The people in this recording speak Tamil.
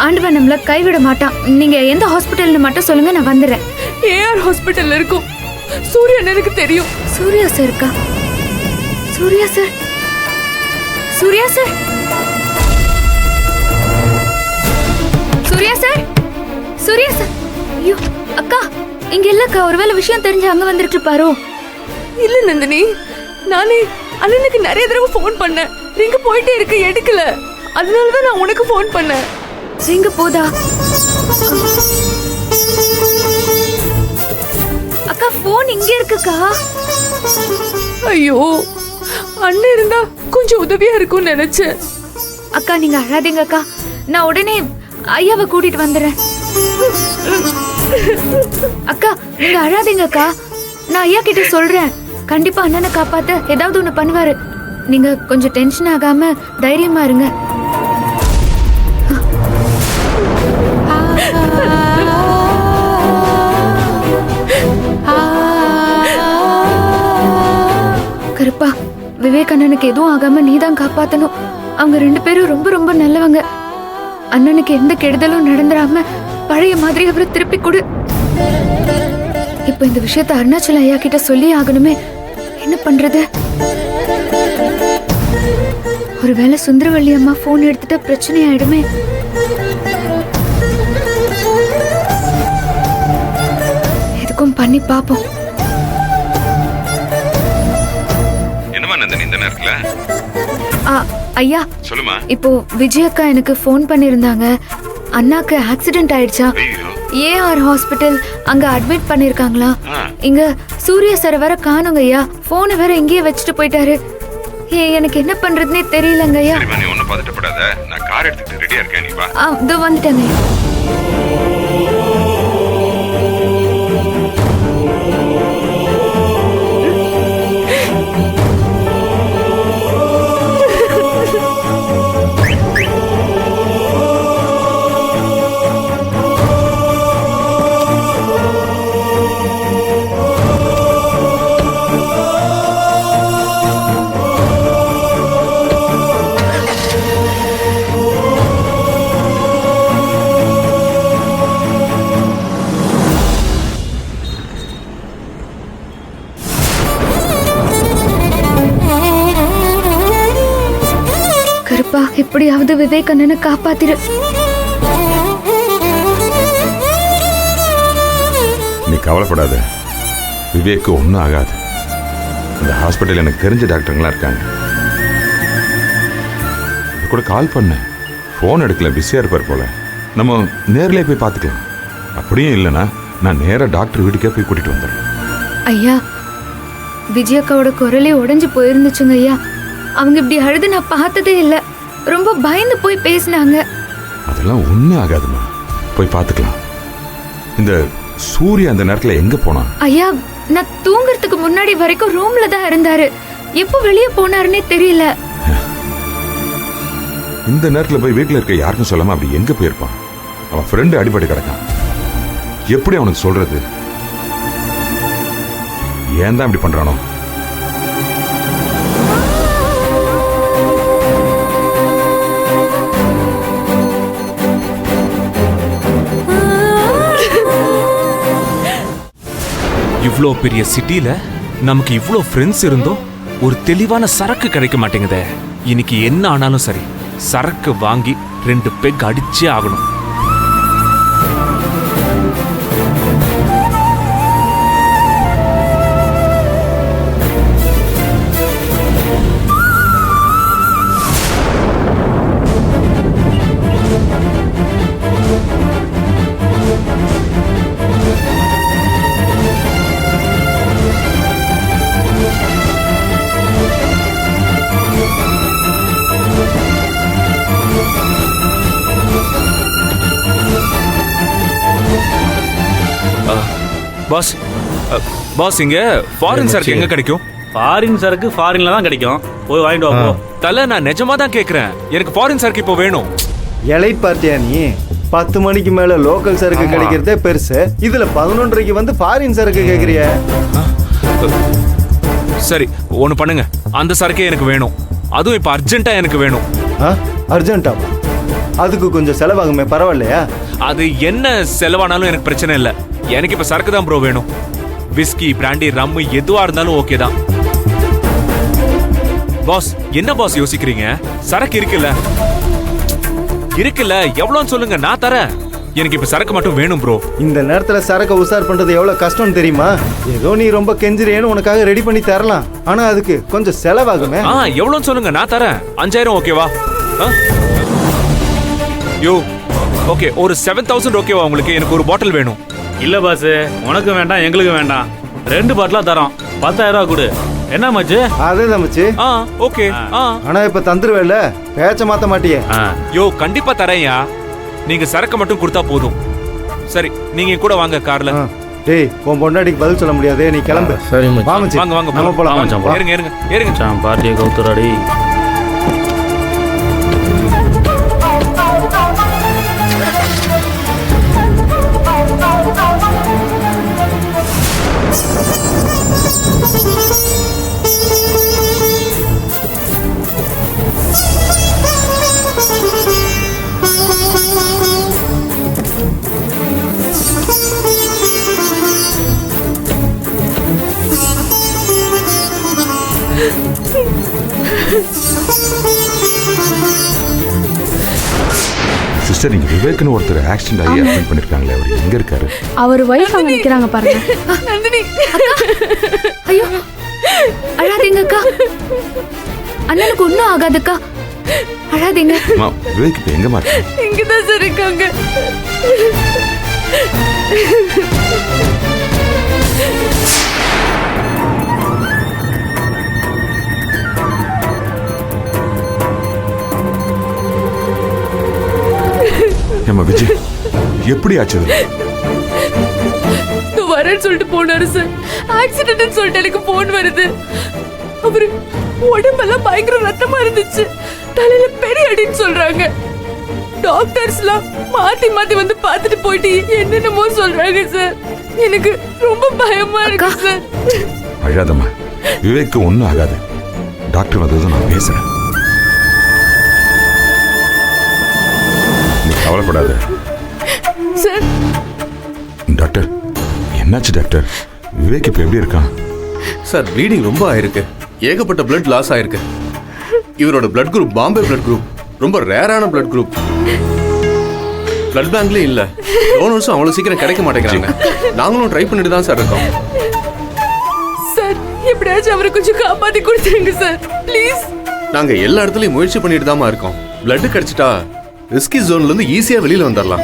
ஆண்டவன் நம்மள கைவிட மாட்டான். நீங்க எந்த ஹாஸ்பிட்டல்னு மட்டும் சொல்லுங்க, நான் வந்துடுறேன். ஏஆர் ஹாஸ்பிட்டல்ல இருக்கும். சூர்யா எனக்கு தெரியும். சூர்யா சார் இருக்கா? Surya sir, Surya sir, Surya sir, Surya sir. ஐயோ அக்கா, இங்க இல்லக்கா. ஒருவேளை விஷயம் தெரிஞ்சு அங்க வந்துட்டு இருப்பாரோ? இல்ல நந்தினி, நானே அண்ணனுக்கு நிறைய தடவை ஃபோன் பண்ணேன். ரிங்கு போயிட்டே இருக்கு, எடுக்கல. அதனாலதான் நான் உனக்கு ஃபோன் பண்ணேன். ரிங்கு போதா? அக்கா ஃபோன் இங்க இருக்குக்கா. ஐயோ, அண்ணன் இருந்தா கொஞ்சம் உதவியா இருக்கும்னு நினைச்சேன். அக்கா நீங்க அழாதீங்க அக்கா, நான் உடனே ஐயாவை கூட்டிட்டு வந்துடுறேன். அக்கா நீங்க அழாதீங்க அக்கா, நான் ஐயா கிட்ட சொல்றேன். கண்டிப்பா அண்ணனை காப்பாத்த ஏதாவது ஒண்ணு பண்ணுவாரு. நீங்க கொஞ்சம் டென்ஷன் ஆகாம தைரியமா இருங்க. கருப்பா, விவேக் அண்ணனுக்கு எதுவும் ஆகாம நீதான் காப்பாத்தணும். அவங்க 2 பேரும் ரொம்ப ரொம்ப நல்லவங்க. அண்ணனுக்கு எந்த கெடுதலும் நடந்துடாம பழைய மாதிரி அவரை திருப்பி கொடு. இப்ப இந்த விஷயத்த அருணாச்சல ஐயா கிட்ட சொல்லி ஆகணுமே. என்ன பண்றது? ஒருவேளை சுந்தரவள்ளி அம்மா போன் எடுத்துட்டா பிரச்சனை ஆயிடுமே. எதுக்கும் பண்ணி பாப்போம். என்னமா நந்தினி இந்த நேரத்துல? ஐயா சொல்லுமா. இப்போ விஜயக்கா எனக்கு போன் பண்ணிருந்தாங்க. அண்ணாக்கு ஆக்சிடென்ட் ஆயிடுச்சா, ஏஆர் ஹாஸ்பிட்டல் அங்க அட்மிட் பண்ணிருக்காங்களா. இங்க சூர்யா சார் வேற காணுங்க ஐயா. போனை வேற இங்கேயே வச்சுட்டு போயிட்டாரு. எனக்கு என்ன பண்றதுன்னே தெரியலங்க ஐயா. நீ ஒன்னும் பதட்டப்படாத, நான் கார் எடுத்துட்டு ரெடியா இருக்கேன், நீ வா. இதோ வந்துட்டேங்க. எப்படியாவது விவேக் அண்ணனை காப்பாத்திரு. நீ கவலைப்படாத, விவேக்கு ஒன்றும் ஆகாது. இந்த ஹாஸ்பிட்டல் எனக்கு தெரிஞ்ச டாக்டருங்களா இருக்காங்க. இது கூட கால் பண்ண, ஃபோன் எடுக்கல, பிஸியாக இருப்பார் போல. நம்ம நேரிலே போய் பார்த்துக்கலாம். அப்படியும் இல்லைன்னா நான் நேராக டாக்டர் வீட்டுக்கே போய் கூட்டிட்டு வந்துடுறேன். ஐயா, விஜயக்காவோட குரலே உடைஞ்சு போயிருந்துச்சுங்க ஐயா. அவங்க இப்படி அழுது நான் பார்த்ததே இல்லை. ரொம்ப பயந்து போய் பேசினாங்க. அதெல்லாம் ஒன்றும் ஆகாதுமா, போய் பார்த்துக்கலாம். இந்த சூர்யா அந்த நேரத்தில் எங்க போனா? ஐயா, நான் தூங்குறதுக்கு முன்னாடி வரைக்கும் ரூம்ல தான் இருந்தாரு. எப்போ வெளியே போனாருன்னே தெரியல. இந்த நேரத்தில் போய் வீட்டில் இருக்க யாருக்கும் சொல்லாம அப்படி எங்க போயிருப்பான்? அவன் ஃப்ரெண்டு அடிபட்டு கிடக்கான். எப்படி அவனுக்கு சொல்றது? ஏன் தான் இப்படி பண்றானோ? இவ்வளோ பெரிய சிட்டில நமக்கு இவ்வளோ ஃப்ரெண்ட்ஸ் இருந்தோம், ஒரு தெளிவான சரக்கு கிடைக்க மாட்டேங்குதே. இன்னைக்கு என்ன ஆனாலும் சரி, சரக்கு வாங்கி 2 பெக் அடிச்சே ஆகணும். பாஸ், பாஸ் இங்க ஃபாரின் சரக்கு எங்க கிடைக்கும்? ஃபாரின் சரக்கு ஃபாரின்ல தான் கிடைக்கும், போய் வாங்கிட்டு வா. தல, நான் நிஜமா தான் கேக்குறேன். எனக்கு ஃபாரின் சரக்கு இப்போ வேணும். இலை பார்த்தியா நீ? 10 மணிக்கு மேல லோக்கல் சரக்கு கிடைக்கிறதே பெருசு. இதுல 11:30க்கு வந்து ஃபாரின் சரக்கு கேக்குறிய? சரி, ஒண்ணு பண்ணுங்க, அந்த சரக்கே எனக்கு வேணும். அதுவும் இப்ப அர்ஜென்ட்டா எனக்கு வேணும். அர்ஜென்ட்டா? அதுக்கு கொஞ்சம் செலவாகுமே, பரவாயில்லையா? அது என்ன செலவானாலும் எனக்கு பிரச்சனை இல்ல. எனக்கு இப்ப சரக்கு தான் ப்ரோ வேணும். விஸ்கி, பிராண்டி, ரம்மு எதுவா இருந்தாலும் ஓகே தான். பாஸ், என்ன பாஸ் யோசிக்கிறீங்க? சரக்கு இருக்குல்ல எவ்வளோன்னு சொல்லுங்க, நான் தரேன். எனக்கு இப்ப சரக்கு மட்டும் வேணும் ப்ரோ. இந்த நேரத்துல சரக்கு உசார் பண்றது எவ்வளவு கஷ்டம்னு தெரியுமா? ஏதோ நீ ரொம்ப கெஞ்சிரேன்னு உனக்காக ரெடி பண்ணி தரலாம், ஆனா அதுக்கு கொஞ்சம் செலவாகுமே. எவ்வளோன்னு சொல்லுங்க, நான் தரேன். 5000 ஓகேவா? யோ ஓகே, ஒரு 7000 ஓகேவா உங்களுக்கு? எனக்கு ஒரு பாட்டில் வேணும். இல்ல பாஸ், உனக்கு வேண்டாம் எங்களுக்கு வேண்டாம், 2 பாட்டிலா தரோம். 10000 ரூபா கொடு. என்ன மச்சு? அதே தான் மச்சி. ஓகே. ஆனா இப்ப தந்துருவேல, பேச்ச மாத்த மாட்டியே. யோ கண்டிப்பா தரேன்யா, நீங்க சரக்கு மட்டும் கொடுத்தா போதும். சரி, நீங்க கூட வாங்க கார்ல. டேய், உன் பொண்டாட்டிக்கு பதில் சொல்ல முடியாது, நீ கிளம்பு. சரி மச்சி. வா மச்சி, வாங்க நம்ம போலாம். ஏறுங்க. மச்சான் பார்ட்டியை கவுத்துறாடி. சிஸ்டர், இங்க விவேக்னு ஒருத்தர் ஆக்சிடென்ட் ஆகி அட்மிட் பண்ணிருக்காங்களே, அவர் எங்க இருக்காரு? அவர் வைஃப் அங்க நிக்கிறாங்க பாருங்க. நந்தினி, ஐயோ, அழாதீங்க அக்கா. அண்ணனுக்கு ஒன்றும் ஆகாதுக்கா, அழாதீங்க. அம்மா, விவேக் இப்ப எங்கம்மா இருக்காரு? இங்கதான் சார் இருக்காங்க. ஏம்மா விஜய், எப்படி ஆச்சு இது? வரேன்னு சொல்லிட்டு போனாரு சார். ஆக்சிடென்ட்னு சொல்லிட்டு எனக்கு போன் வருது. அவரு உடம்பெல்லாம் பயங்கர ரத்தமா இருந்துச்சு, தலையில பெரிய அடின்னு சொல்றாங்க. டாக்டர்ஸ்லாம் மாத்தி மாத்தி வந்து பார்த்துட்டு போயிட்டு என்னென்னமோ சொல்றாங்க சார். எனக்கு ரொம்ப பயமா இருக்கு சார். அழாதம்மா, விவேக்கு ஒன்றும் ஆகாது. டாக்டர் வந்ததும் நான் பேசுறேன், நீ கவலைப்படாத. சார், டாக்டர், என்னாச்சு டாக்டர்? விவேக் இப்ப எப்படி இருக்கான்? சார், ப்ளீடிங் ரொம்ப ஆயிருக்கு, ஏகப்பட்ட பிளட் லாஸ் ஆயிருக்கு. இவரோட blood group Bombay blood group, ரொம்ப ரேரான பிளட் குரூப். பிளட் பேங்க்லயும் இல்ல, டோனர்ஸும் அவ்வளவு சீக்கிரம் கிடைக்க மாட்டேங்கிறாங்க. நாங்களும் ட்ரை பண்ணிட்டு தான் சார் இருக்கோம். சார், எப்படியாச்சும் அவரை கொஞ்சம் காப்பாத்தி கொடுத்துருங்க சார், ப்ளீஸ். நாங்க எல்லா இடத்துலயும் முயற்சி பண்ணிட்டு தான் இருக்கோம். பிளட் கிடைச்சிட்டா ரிஸ்கி ஜோன்ல இருந்து ஈஸியா வெளியில வந்துடலாம்.